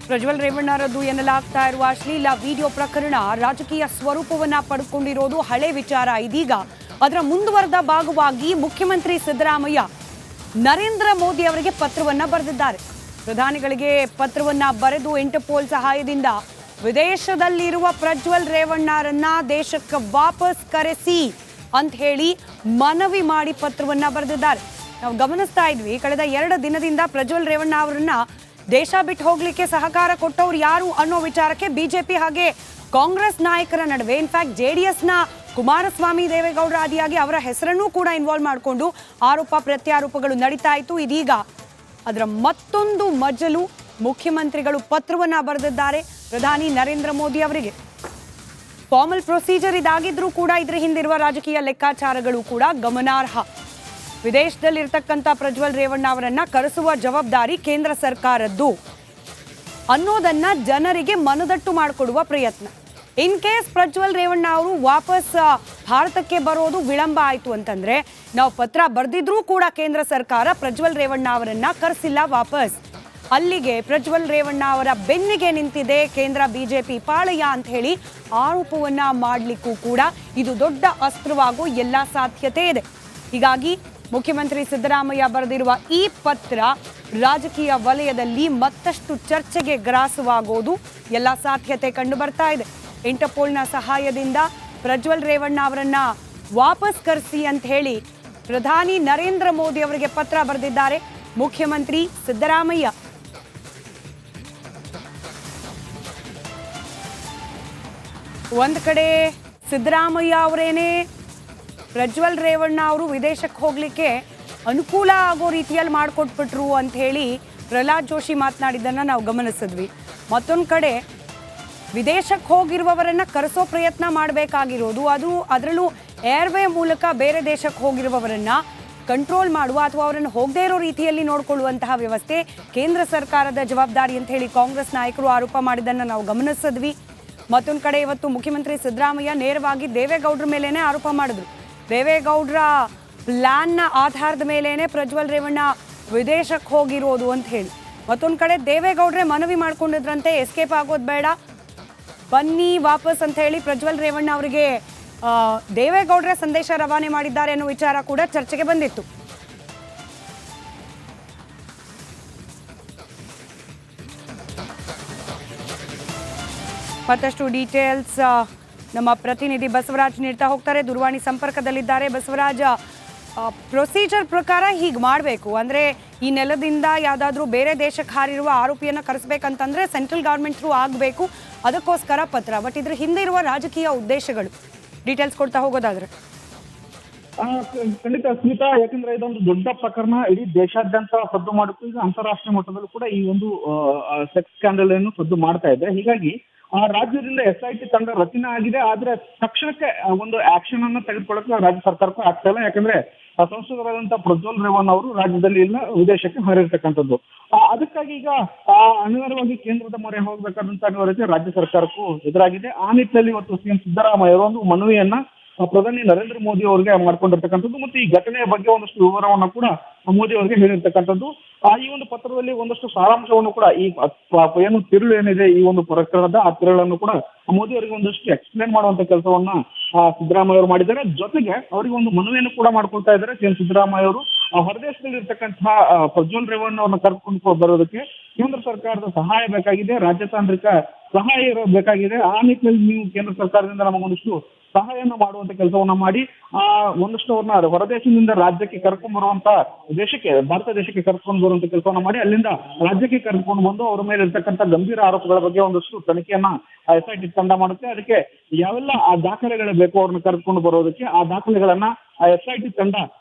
ಪ್ರಜ್ವಲ್ ರೇವಣ್ಣರದ್ದು ಎನ್ನಲಾಗ್ತಾ ಇರುವ ಅಶ್ಲೀಲ ವಿಡಿಯೋ ಪ್ರಕರಣ ರಾಜಕೀಯ ಸ್ವರೂಪವನ್ನ ಪಡೆದುಕೊಂಡಿರೋದು ಹಳೆ ವಿಚಾರ. ಇದೀಗ ಅದರ ಮುಂದುವರೆದ ಭಾಗವಾಗಿ ಮುಖ್ಯಮಂತ್ರಿ ಸಿದ್ದರಾಮಯ್ಯ ನರೇಂದ್ರ ಮೋದಿ ಅವರಿಗೆ ಪತ್ರವನ್ನ ಬರೆದಿದ್ದಾರೆ. ಪ್ರಧಾನಿಗಳಿಗೆ ಪತ್ರವನ್ನ ಬರೆದು ಇಂಟರ್ಪೋಲ್ ಸಹಾಯದಿಂದ ವಿದೇಶದಲ್ಲಿರುವ ಪ್ರಜ್ವಲ್ ರೇವಣ್ಣರನ್ನ ದೇಶಕ್ಕೆ ವಾಪಸ್ ಕರೆಸಿ ಅಂತ ಹೇಳಿ ಮನವಿ ಮಾಡಿ ಪತ್ರವನ್ನ ಬರೆದಿದ್ದಾರೆ. ನಾವು ಗಮನಿಸ್ತಾ ಇದ್ವಿ, ಕಳೆದ 2 ದಿನದಿಂದ ಪ್ರಜ್ವಲ್ ರೇವಣ್ಣ ಅವರನ್ನ ದೇಶ ಬಿಟ್ಟು ಹೋಗ್ಲಿಕ್ಕೆ ಸಹಕಾರ ಕೊಟ್ಟವ್ರು ಯಾರು ಅನ್ನೋ ವಿಚಾರಕ್ಕೆ ಬಿಜೆಪಿ ಹಾಗೆ ಕಾಂಗ್ರೆಸ್ ನಾಯಕರ ನಡುವೆ ಇನ್ಫ್ಯಾಕ್ಟ್ ಜೆಡಿಎಸ್ನ ಕುಮಾರಸ್ವಾಮಿ ದೇವೇಗೌಡರ ಆದಿಯಾಗಿ ಅವರ ಹೆಸರನ್ನೂ ಕೂಡ ಇನ್ವಾಲ್ವ್ ಮಾಡಿಕೊಂಡು ಆರೋಪ ಪ್ರತ್ಯಾರೋಪಗಳು ನಡೀತಾ ಇತ್ತು. ಇದೀಗ ಅದರ ಮತ್ತೊಂದು ಮಜಲು ಮುಖ್ಯಮಂತ್ರಿಗಳು ಪತ್ರವನ್ನ ಬರೆದಿದ್ದಾರೆ ಪ್ರಧಾನಿ ನರೇಂದ್ರ ಮೋದಿ ಅವರಿಗೆ. ಫಾರ್ಮಲ್ ಪ್ರೊಸೀಜರ್ ಇದಾಗಿದ್ರೂ ಕೂಡ ಇದರ ಹಿಂದಿರುವ ರಾಜಕೀಯ ಲೆಕ್ಕಾಚಾರಗಳು ಕೂಡ ಗಮನಾರ್ಹ. ವಿದೇಶದಲ್ಲಿರ್ತಕ್ಕಂಥ ಪ್ರಜ್ವಲ್ ರೇವಣ್ಣ ಅವರನ್ನ ಕರೆಸುವ ಜವಾಬ್ದಾರಿ ಕೇಂದ್ರ ಸರ್ಕಾರದ್ದು ಅನ್ನೋದನ್ನ ಜನರಿಗೆ ಮನದಟ್ಟು ಮಾಡಿಕೊಡುವ ಪ್ರಯತ್ನ. ಇನ್ ಕೇಸ್ ಪ್ರಜ್ವಲ್ ರೇವಣ್ಣ ಅವರು ವಾಪಸ್ ಭಾರತಕ್ಕೆ ಬರೋದು ವಿಳಂಬ ಆಯಿತು ಅಂತಂದ್ರೆ, ನಾವು ಪತ್ರ ಬರೆದಿದ್ರೂ ಕೂಡ ಕೇಂದ್ರ ಸರ್ಕಾರ ಪ್ರಜ್ವಲ್ ರೇವಣ್ಣ ಅವರನ್ನ ಕರೆಸಿಲ್ಲ ವಾಪಸ್, ಅಲ್ಲಿಗೆ ಪ್ರಜ್ವಲ್ ರೇವಣ್ಣ ಅವರ ಬೆನ್ನಿಗೆ ನಿಂತಿದೆ ಕೇಂದ್ರ ಬಿಜೆಪಿ ಪಾಳಯ ಅಂತ ಹೇಳಿ ಆರೋಪವನ್ನ ಮಾಡಲಿಕ್ಕೂ ಕೂಡ ಇದು ದೊಡ್ಡ ಅಸ್ತ್ರವಾಗೋ ಎಲ್ಲ ಸಾಧ್ಯತೆ ಇದೆ. ಹೀಗಾಗಿ ಮುಖ್ಯಮಂತ್ರಿ ಸಿದ್ದರಾಮಯ್ಯ ಬರೆದಿರುವ ಈ ಪತ್ರ ರಾಜಕೀಯ ವಲಯದಲ್ಲಿ ಮತ್ತಷ್ಟು ಚರ್ಚೆಗೆ ಗ್ರಾಸವಾಗೋದು ಎಲ್ಲ ಸಾಧ್ಯತೆ ಕಂಡು ಬರ್ತಾ ಇದೆ. ಇಂಟರ್ಪೋಲ್ನ ಸಹಾಯದಿಂದ ಪ್ರಜ್ವಲ್ ರೇವಣ್ಣ ಅವರನ್ನ ವಾಪಸ್ ಕರೆಸಿ ಅಂತ ಹೇಳಿ ಪ್ರಧಾನಿ ನರೇಂದ್ರ ಮೋದಿ ಅವರಿಗೆ ಪತ್ರ ಬರೆದಿದ್ದಾರೆ ಮುಖ್ಯಮಂತ್ರಿ ಸಿದ್ದರಾಮಯ್ಯ. ಒಂದ್ ಕಡೆ ಸಿದ್ದರಾಮಯ್ಯ ಅವರೇನೆ ಪ್ರಜ್ವಲ್ ರೇವಣ್ಣ ಅವರು ವಿದೇಶಕ್ಕೆ ಹೋಗ್ಲಿಕ್ಕೆ ಅನುಕೂಲ ಆಗೋ ರೀತಿಯಲ್ಲಿ ಮಾಡಿಕೊಟ್ಬಿಟ್ರು ಅಂತ ಹೇಳಿ ಪ್ರಹ್ಲಾದ್ ಜೋಶಿ ಮಾತನಾಡಿದ್ದನ್ನು ನಾವು ಗಮನಿಸಿದ್ವಿ. ಮತ್ತೊಂದು ಕಡೆ ವಿದೇಶಕ್ಕೆ ಹೋಗಿರುವವರನ್ನ ಕರೆಸೋ ಪ್ರಯತ್ನ ಮಾಡಬೇಕಾಗಿರೋದು, ಅದರಲ್ಲೂ ಏರ್ವೇ ಮೂಲಕ ಬೇರೆ ದೇಶಕ್ಕೆ ಹೋಗಿರುವವರನ್ನ ಕಂಟ್ರೋಲ್ ಮಾಡುವ ಅಥವಾ ಅವರನ್ನು ಹೋಗದೇ ಇರೋ ರೀತಿಯಲ್ಲಿ ನೋಡಿಕೊಳ್ಳುವಂತಹ ವ್ಯವಸ್ಥೆ ಕೇಂದ್ರ ಸರ್ಕಾರದ ಜವಾಬ್ದಾರಿ ಅಂತ ಹೇಳಿ ಕಾಂಗ್ರೆಸ್ ನಾಯಕರು ಆರೋಪ ಮಾಡಿದ್ದನ್ನು ನಾವು ಗಮನಿಸಿದ್ವಿ. ಮತ್ತೊಂದು ಕಡೆ ಇವತ್ತು ಮುಖ್ಯಮಂತ್ರಿ ಸಿದ್ದರಾಮಯ್ಯ ನೇರವಾಗಿ ದೇವೇಗೌಡರ ಮೇಲೇನೆ ಆರೋಪ ಮಾಡಿದ್ರು. ದೇವೇಗೌಡರ ಪ್ಲಾನ್ನ ಆಧಾರದ ಮೇಲೇನೆ ಪ್ರಜ್ವಲ್ ರೇವಣ್ಣ ವಿದೇಶಕ್ಕೆ ಹೋಗಿರೋದು ಅಂತ ಹೇಳಿ. ಮತ್ತೊಂದು ಕಡೆ ದೇವೇಗೌಡ್ರೆ ಮನವಿ ಮಾಡ್ಕೊಂಡಿದ್ರಂತೆ, ಎಸ್ಕೇಪ್ ಆಗೋದು ಬೇಡ, ಬನ್ನಿ ವಾಪಸ್ ಅಂತ ಹೇಳಿ ಪ್ರಜ್ವಲ್ ರೇವಣ್ಣ ಅವರಿಗೆ ದೇವೇಗೌಡ್ರೆ ಸಂದೇಶ ರವಾನೆ ಮಾಡಿದ್ದಾರೆ ಅನ್ನೋ ವಿಚಾರ ಕೂಡ ಚರ್ಚೆಗೆ ಬಂದಿತ್ತು. ಮತ್ತಷ್ಟು ಡೀಟೇಲ್ಸ್ ನಮ್ಮ ಪ್ರತಿನಿಧಿ ಬಸವರಾಜ್ ನೀಡ್ತಾ ಹೋಗ್ತಾರೆ, ದೂರವಾಣಿ ಸಂಪರ್ಕದಲ್ಲಿದ್ದಾರೆ. ಬಸವರಾಜ್, ಪ್ರೊಸೀಜರ್ ಪ್ರಕಾರ ಹೀಗೆ ಮಾಡಬೇಕು ಅಂದರೆ ಈ ನೆಲದಿಂದ ಯಾವುದಾದ್ರೂ ಬೇರೆ ದೇಶಕ್ಕೆ ಹಾರಿರುವ ಆರೋಪಿಯನ್ನು ಕರೆಸಬೇಕಂತಂದ್ರೆ ಸೆಂಟ್ರಲ್ ಗೌರ್ಮೆಂಟ್ ಥ್ರೂ ಆಗಬೇಕು, ಅದಕ್ಕೋಸ್ಕರ ಪತ್ರ. ಬಟ್ ಇದ್ರ ಹಿಂದೆ ಇರುವ ರಾಜಕೀಯ ಉದ್ದೇಶಗಳು ಡೀಟೇಲ್ಸ್ ಕೊಡ್ತಾ ಹೋಗೋದಾದ್ರೆ. ಖಂಡಿತ ಸ್ಮಿತಾ, ಯಾಕಂದ್ರೆ ಇದೊಂದು ದೊಡ್ಡ ಪ್ರಕರಣ, ಇಡೀ ದೇಶಾದ್ಯಂತ ಸದ್ದು ಮಾಡುತ್ತೆ. ಈಗ ಅಂತಾರಾಷ್ಟ್ರೀಯ ಮಟ್ಟದಲ್ಲೂ ಕೂಡ ಈ ಒಂದು ಸೆಕ್ಸ್ ಸ್ಕ್ಯಾಂಡಲ್ ಅನ್ನು ಸದ್ದು ಮಾಡ್ತಾ ಇದೆ. ಹೀಗಾಗಿ ಆ ರಾಜ್ಯದಿಂದ SIT ತಂಡ ರಚನೆ ಆಗಿದೆ. ಆದ್ರೆ ತಕ್ಷಣಕ್ಕೆ ಒಂದು ಆಕ್ಷನ್ ಅನ್ನ ತೆಗೆದುಕೊಳ್ಳಕ್ಕೆ ರಾಜ್ಯ ಸರ್ಕಾರಕ್ಕೂ ಆಗ್ತಾ ಇಲ್ಲ. ಯಾಕಂದ್ರೆ ಸಂಸದರಾದಂತಹ ಪ್ರಜ್ವಲ್ ರೇವಣ್ಣ ಅವರು ರಾಜ್ಯದಲ್ಲಿ ಇಲ್ಲ, ವಿದೇಶಕ್ಕೆ ಹಾರಿರ್ತಕ್ಕಂಥದ್ದು. ಅದಕ್ಕಾಗಿ ಈಗ ಅನಿವಾರ್ಯವಾಗಿ ಕೇಂದ್ರದ ಮೊರೆ ಹೋಗ್ಬೇಕಾದಂತ ಅನಿವಾರ್ಯತೆ ರಾಜ್ಯ ಸರ್ಕಾರಕ್ಕೂ ಎದುರಾಗಿದೆ. ಆ ನಿಟ್ಟಿನಲ್ಲಿ ಇವತ್ತು CM ಸಿದ್ದರಾಮಯ್ಯ ಅವರು ಒಂದು ಮನವಿಯನ್ನ ಪ್ರಧಾನಿ ನರೇಂದ್ರ ಮೋದಿ ಅವರಿಗೆ ಮಾಡ್ಕೊಂಡಿರ್ತಕ್ಕಂಥದ್ದು ಮತ್ತು ಈ ಘಟನೆಯ ಬಗ್ಗೆ ಒಂದಷ್ಟು ವಿವರವನ್ನು ಕೂಡ ಮೋದಿ ಅವರಿಗೆ ಹೇಳಿರ್ತಕ್ಕಂಥದ್ದು. ಈ ಒಂದು ಪತ್ರದಲ್ಲಿ ಒಂದಷ್ಟು ಸಾರಾಂಶವನ್ನು ಕೂಡ ಈ ಏನು ತಿರುಳು ಏನಿದೆ ಈ ಒಂದು ಪ್ರಕರಣದ ಆ ತಿರುಳನ್ನು ಕೂಡ ಮೋದಿ ಅವರಿಗೆ ಒಂದಷ್ಟು ಎಕ್ಸ್ಪ್ಲೇನ್ ಮಾಡುವಂತ ಕೆಲಸವನ್ನ ಸಿದ್ದರಾಮಯ್ಯ ಅವರು ಮಾಡಿದ್ದಾರೆ. ಜೊತೆಗೆ ಅವರಿಗೆ ಒಂದು ಮನವಿಯನ್ನು ಕೂಡ ಮಾಡ್ಕೊಳ್ತಾ ಇದ್ದಾರೆ CM ಸಿದ್ದರಾಮಯ್ಯ ಅವರು. ಹೊರದೇಶದಲ್ಲಿ ಇರ್ತಕ್ಕಂತಹ ಪ್ರಜ್ವಲ್ ರೇವಣ್ಣ ಅವ್ರನ್ನ ಕರ್ಕೊಂಡು ಬರೋದಕ್ಕೆ ಕೇಂದ್ರ ಸರ್ಕಾರದ ಸಹಾಯ ಬೇಕಾಗಿದೆ, ರಾಜತಾಂತ್ರಿಕ ಸಹಾಯ ಬೇಕಾಗಿದೆ. ಆ ನಿಟ್ಟಿನಲ್ಲಿ ನೀವು ಕೇಂದ್ರ ಸರ್ಕಾರದಿಂದ ನಮಗೊಂದಿಷ್ಟು ಸಹಾಯವನ್ನು ಮಾಡುವಂತ ಕೆಲಸವನ್ನ ಮಾಡಿ ಒಂದಷ್ಟು ಅವ್ರನ್ನ ಹೊರದೇಶದಿಂದ ರಾಜ್ಯಕ್ಕೆ ಕರ್ಕೊಂಡು ಬರುವಂತ ಭಾರತ ದೇಶಕ್ಕೆ ಕರ್ಕೊಂಡು ಬರುವಂತ ಕೆಲಸವನ್ನ ಮಾಡಿ ಅಲ್ಲಿಂದ ರಾಜ್ಯಕ್ಕೆ ಕರ್ಕೊಂಡು ಬಂದು ಅವರ ಮೇಲೆ ಇರ್ತಕ್ಕಂಥ ಗಂಭೀರ ಆರೋಪಗಳ ಬಗ್ಗೆ ಒಂದಷ್ಟು ತನಿಖೆಯನ್ನ SIT ತಂಡ ಮಾಡುತ್ತೆ. ಅದಕ್ಕೆ ಯಾವೆಲ್ಲ ಆ ದಾಖಲೆಗಳು ಬೇಕು ಅವ್ರನ್ನ ಕರ್ಕೊಂಡು ಬರೋದಕ್ಕೆ ಆ ದಾಖಲೆಗಳನ್ನ SIT ತಂಡ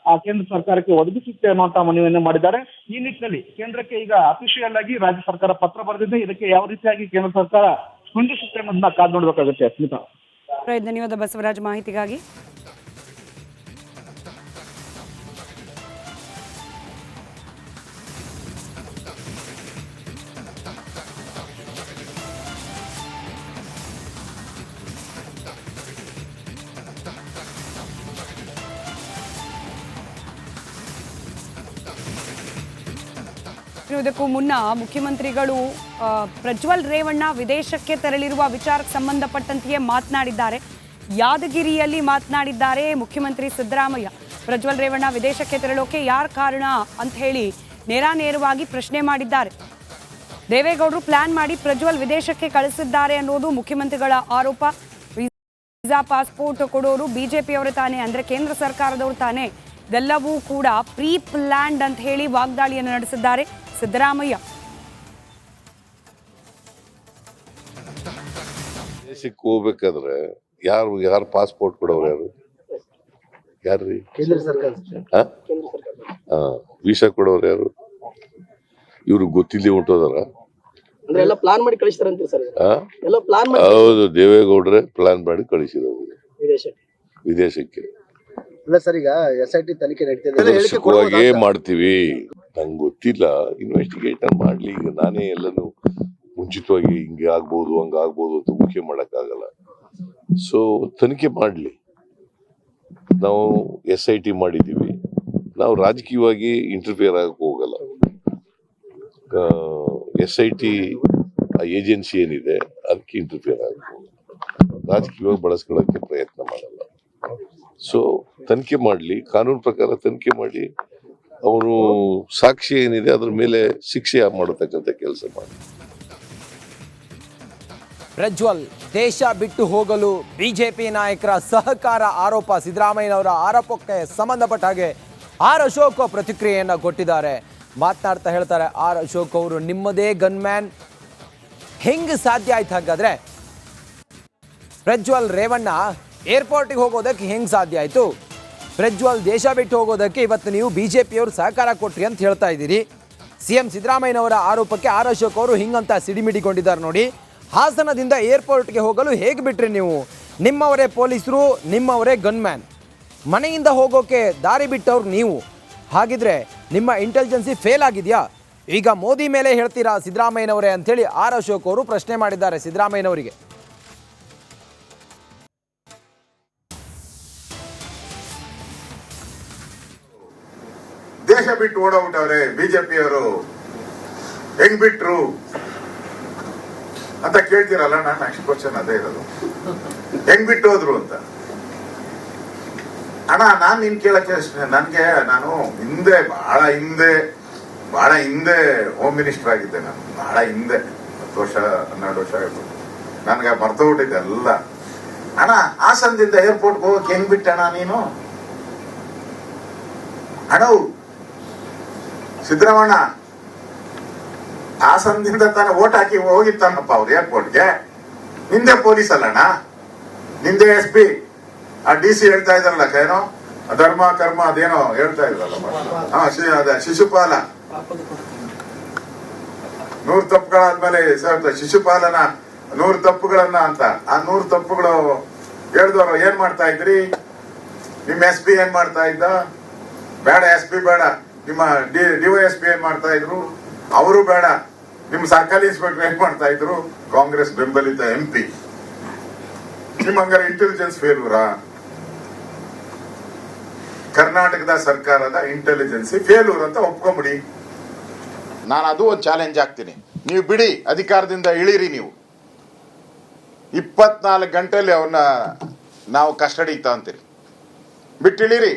ಕೇಂದ್ರ ಸರ್ಕಾರಕ್ಕೆ ಒದಗಿಸುತ್ತೆ ಅನ್ನುವಂತ ಮನವಿಯನ್ನು ಮಾಡಿದ್ದಾರೆ. ಈ ನಿಟ್ಟಿನಲ್ಲಿ ಕೇಂದ್ರಕ್ಕೆ ಈಗ ಅಫಿಷಿಯಲ್ ಆಗಿ ರಾಜ್ಯ ಸರ್ಕಾರ ಪತ್ರ ಬರೆದಿದೆ. ಇದಕ್ಕೆ ಯಾವ ರೀತಿಯಾಗಿ ಕೇಂದ್ರ ಸರ್ಕಾರ ಸ್ಪಂದಿಸುತ್ತೆ ಅನ್ನೋದನ್ನ ಕಾದು ನೋಡ್ಬೇಕಾಗುತ್ತೆ. ಸ್ಮಿತಾ, ಧನ್ಯವಾದ ಬಸವರಾಜ್ ಮಾಹಿತಿಗಾಗಿ. ಇನ್ನು ಇದಕ್ಕೂ ಮುನ್ನ ಮುಖ್ಯಮಂತ್ರಿಗಳು ಪ್ರಜ್ವಲ್ ರೇವಣ್ಣ ವಿದೇಶಕ್ಕೆ ತೆರಳಿರುವ ವಿಚಾರಕ್ಕೆ ಸಂಬಂಧಪಟ್ಟಂತೆಯೇ ಮಾತನಾಡಿದ್ದಾರೆ. ಯಾದಗಿರಿಯಲ್ಲಿ ಮಾತನಾಡಿದ್ದಾರೆ ಮುಖ್ಯಮಂತ್ರಿ ಸಿದ್ದರಾಮಯ್ಯ. ಪ್ರಜ್ವಲ್ ರೇವಣ್ಣ ವಿದೇಶಕ್ಕೆ ತೆರಳೋಕೆ ಯಾರು ಕಾರಣ ಅಂತ ಹೇಳಿ ನೇರವಾಗಿ ಪ್ರಶ್ನೆ ಮಾಡಿದ್ದಾರೆ. ದೇವೇಗೌಡರು ಪ್ಲಾನ್ ಮಾಡಿ ಪ್ರಜ್ವಲ್ ವಿದೇಶಕ್ಕೆ ಕಳಿಸಿದ್ದಾರೆ ಅನ್ನೋದು ಮುಖ್ಯಮಂತ್ರಿಗಳ ಆರೋಪ. ವೀಸಾ ಪಾಸ್ಪೋರ್ಟ್ ಕೊಡೋರು ಬಿಜೆಪಿಯವರೇ ತಾನೇ, ಅಂದ್ರೆ ಕೇಂದ್ರ ಸರ್ಕಾರದವರು ತಾನೇ. ಇದೆಲ್ಲವೂ ಕೂಡ ಪ್ರೀ ಪ್ಲಾನ್ಡ್ ಅಂತ ಹೇಳಿ ವಾಗ್ದಾಳಿಯನ್ನು ನಡೆಸಿದ್ದಾರೆ ಸಿದ್ದರಾಮಯ್ಯ. ದೇಶಕ್ಕೆ ಹೋಗ್ಬೇಕಾದ್ರೆ ಯಾರು ಪಾಸ್ಪೋರ್ಟ್ ಕೊಡೋರು ಯಾರ್ರಿ? ಕೇಂದ್ರ ಸರ್ಕಾರ. ವೀಸಾ ಕೊಡೋರು ಯಾರು? ಇವ್ರಿಗೆ ಗೊತ್ತಿಲ್ಲದೆ ಹೊಂಟೋದಾರ? ಅಂದ್ರೆ ಎಲ್ಲ ಪ್ಲಾನ್ ಮಾಡಿ ಕಳಿಸ್ತಾರಂತೀರಿ ಸರ್? ಎಲ್ಲ ಪ್ಲಾನ್ ಮಾಡಿ. ಹೌದು, ದೇವೇಗೌಡ್ರೆ ಪ್ಲಾನ್ ಮಾಡಿ ಕಳಿಸಿರೋದು ವಿದೇಶಕ್ಕೆ. ಅಲ್ಲ ಸರ್, ಈಗ SIT ತನಿಖೆ ನಡೀತಿದೆ, ಸುಖವಾಗೇ ಮಾಡ್ತೀವಿ. ನಂಗೆ ಗೊತ್ತಿಲ್ಲ, ಇನ್ವೆಸ್ಟಿಗೇಟ್ ಮಾಡ್ಲಿ. ಈಗ ನಾನೇ ಎಲ್ಲಾನು ಮುಂಚಿತವಾಗಿ ಹಿಂಗೆ ಆಗ್ಬೋದು ಹಂಗಾಗ್ಬೋದು ಅಂತ ಊಹೆ ಮಾಡಕ್ಕಾಗಲ್ಲ. ಸೊ ತನಿಖೆ ಮಾಡ್ಲಿ. ನಾವು SIT ಮಾಡಿದ್ದೀವಿ, ನಾವು ರಾಜಕೀಯವಾಗಿ ಇಂಟರ್ಫಿಯರ್ ಆಗಕ್ಕೆ ಹೋಗಲ್ಲ. SIT ಏಜೆನ್ಸಿ ಏನಿದೆ ಅದಕ್ಕೆ ಇಂಟರ್ಫಿಯರ್ ಆಗಕ್ಕೆ ಹೋಗಲ್ಲ, ರಾಜಕೀಯವಾಗಿ ಬಳಸ್ಕೊಳ್ಳೋಕೆ ಪ್ರಯತ್ನ ಮಾಡಲ್ಲ. ಸೊ ತನಿಖೆ ಮಾಡಲಿ, ಕಾನೂನು ಪ್ರಕಾರ ತನಿಖೆ ಮಾಡಿ ಅವನು ಸಾಕ್ಷಿ ಏನಿದೆ ಅದ್ರ ಮೇಲೆ ಶಿಕ್ಷೆ ಮಾಡತಕ್ಕಂಥ ಕೆಲಸ ಮಾಡಿ. ಪ್ರಜ್ವಲ್ ದೇಶ ಬಿಟ್ಟು ಹೋಗಲು ಬಿಜೆಪಿ ನಾಯಕರ ಸಹಕಾರ ಆರೋಪ. ಸಿದ್ದರಾಮಯ್ಯನವರ ಆರೋಪಕ್ಕೆ ಸಂಬಂಧಪಟ್ಟ ಹಾಗೆ ಆರ್ ಅಶೋಕ್ ಪ್ರತಿಕ್ರಿಯೆಯನ್ನು ಕೊಟ್ಟಿದ್ದಾರೆ. ಮಾತನಾಡ್ತಾ ಹೇಳ್ತಾರೆ ಆರ್ ಅಶೋಕ್ ಅವರು, ನಿಮ್ಮದೇ ಗನ್ಮ್ಯಾನ್ ಹೆಂಗೆ ಸಾಧ್ಯ ಆಯ್ತು? ಹಾಗಾದ್ರೆ ಪ್ರಜ್ವಲ್ ರೇವಣ್ಣ ಏರ್ಪೋರ್ಟಿಗೆ ಹೋಗೋದಕ್ಕೆ ಹೆಂಗೆ ಸಾಧ್ಯ ಆಯಿತು? ಪ್ರಜ್ವಲ್ ದೇಶ ಬಿಟ್ಟು ಹೋಗೋದಕ್ಕೆ ಇವತ್ತು ನೀವು ಬಿಜೆಪಿಯವರು ಸಹಕಾರ ಕೊಟ್ರಿ ಅಂತ ಹೇಳ್ತಾ ಇದ್ದೀರಿ. CM ಸಿದ್ದರಾಮಯ್ಯನವರ ಆರೋಪಕ್ಕೆ ಆರ್ ಅಶೋಕ್ ಅವರು ಹಿಂಗಂತ ಸಿಡಿಮಿಡಿಕೊಂಡಿದ್ದಾರೆ ನೋಡಿ. ಹಾಸನದಿಂದ ಏರ್ಪೋರ್ಟ್ಗೆ ಹೋಗಲು ಹೇಗೆ ಬಿಟ್ರಿ ನೀವು? ನಿಮ್ಮವರೇ ಪೊಲೀಸರು, ನಿಮ್ಮವರೇ ಗನ್ಮ್ಯಾನ್. ಮನೆಯಿಂದ ಹೋಗೋಕೆ ದಾರಿ ಬಿಟ್ಟವ್ರು ನೀವು. ಹಾಗಿದ್ರೆ ನಿಮ್ಮ ಇಂಟೆಲಿಜೆನ್ಸಿ ಫೇಲ್ ಆಗಿದೆಯಾ? ಈಗ ಮೋದಿ ಮೇಲೆ ಹೇಳ್ತೀರಾ ಸಿದ್ದರಾಮಯ್ಯನವರೇ ಅಂಥೇಳಿ ಆರ್ ಅಶೋಕ್ ಅವರು ಪ್ರಶ್ನೆ ಮಾಡಿದ್ದಾರೆ ಸಿದ್ದರಾಮಯ್ಯನವರಿಗೆ. ದೇಶ ಬಿಟ್ಟು ಓಡೋಗ್ಬಿಟ್ಟವ್ರೆ ಬಿಜೆಪಿಯವರು, ಹೆಂಗ್ ಬಿಟ್ರು ಅಂತ ಕೇಳ್ತೀರಲ್ಲ. ನಾನು ನೆಕ್ಸ್ಟ್ ಕ್ವಶನ್ ಅದೇ ಇರೋದು, ಹೆಂಗ್ ಬಿಟ್ಟು ಹೋದ್ರು ಅಂತ. ಅಣ್ಣ, ನಾನ್ ನಿನ್ ಕೇಳಕ್ಕೆ ನನ್ಗೆ, ನಾನು ಬಹಳ ಹಿಂದೆ ಹೋಮ್ ಮಿನಿಸ್ಟರ್ ಆಗಿದ್ದೆ. ನಾನು ಬಹಳ ಹಿಂದೆ 10 ವರ್ಷ 12 ವರ್ಷ ಆಗ್ಬೋದು. ನನ್ಗೆ ಮರ್ತೋಗ್ಬಿಟ್ಟಿದ್ದೆ ಎಲ್ಲ. ಅಣ್ಣ, ಹಾಸನದಿಂದ ಏರ್ಪೋರ್ಟ್ ಹೋಗಕ್ಕೆ ಹೆಂಗ್ ಬಿಟ್ಟಣ ನೀನು? ಅಣ್ಣ, ಸಿದ್ದರಾಮಣ್ಣ ಹಾಸನದಿಂದ ತಾನೆ ಓಟ್ ಹಾಕಿ ಹೋಗಿತ್ತಾನಪ್ಪ ಅವ್ರು ಏರ್ಪೋರ್ಟ್ಗೆ. ನಿಂದೆ ಪೊಲೀಸ್ ಅಲ್ಲಣ್ಣ, ನಿಂದೆ SP. ಆ DC ಹೇಳ್ತಾ ಇದಾರಲ್ಲ, ಏನೋ ಧರ್ಮ ಕರ್ಮ ಅದೇನೋ ಹೇಳ್ತಾ ಇದ್ರಲ್ಲ, ಅದ ಶಿಶುಪಾಲ. 100 ತಪ್ಪುಗಳಾದ್ಮೇಲೆ ಶಿಶುಪಾಲನ 100 ತಪ್ಪುಗಳನ್ನ ಅಂತ. ಆ 100 ತಪ್ಪುಗಳು ಹೇಳ್ದವ್ರು ಏನ್ ಮಾಡ್ತಾ ಇದ್ರಿ? ನಿಮ್ SP ಏನ್ ಮಾಡ್ತಾ ಇದ್ದ? ಬೇಡ, SP ಬೇಡ. ನಿಮ್ಮ DYSP ಏನ್ ಮಾಡ್ತಾ ಇದ್ರು? ಅವರು ಬೇಡ. ನಿಮ್ ಸರ್ಕಲ್ ಇನ್ಸ್ಪೆಕ್ಟರ್ ಏನ್ ಮಾಡ್ತಾ ಇದ್ರು? ಕಾಂಗ್ರೆಸ್ ಬೆಂಬಲಿತ MP. ನಿಮ್ ಹಂಗಾರೆ ಇಂಟೆಲಿಜೆನ್ಸ್ ಫೇಲ್ಯೂರಾ? ಕರ್ನಾಟಕದ ಸರ್ಕಾರದ ಇಂಟೆಲಿಜೆನ್ಸಿ ಫೇಲ್ಯೂರ್ ಅಂತ ಒಪ್ಕೊಂಬಿಡಿ. ನಾನು ಅದು ಒಂದು ಚಾಲೆಂಜ್ ಆಗ್ತೀನಿ. ನೀವು ಬಿಡಿ, ಅಧಿಕಾರದಿಂದ ಇಳಿರಿ. ನೀವು 24 ಗಂಟೆಯಲ್ಲಿ ಅವನ್ನ ನಾವು ಕಸ್ಟಡಿಗೆ ತಗೊಂತೀರಿ, ಬಿಟ್ಟಿಳಿರಿ.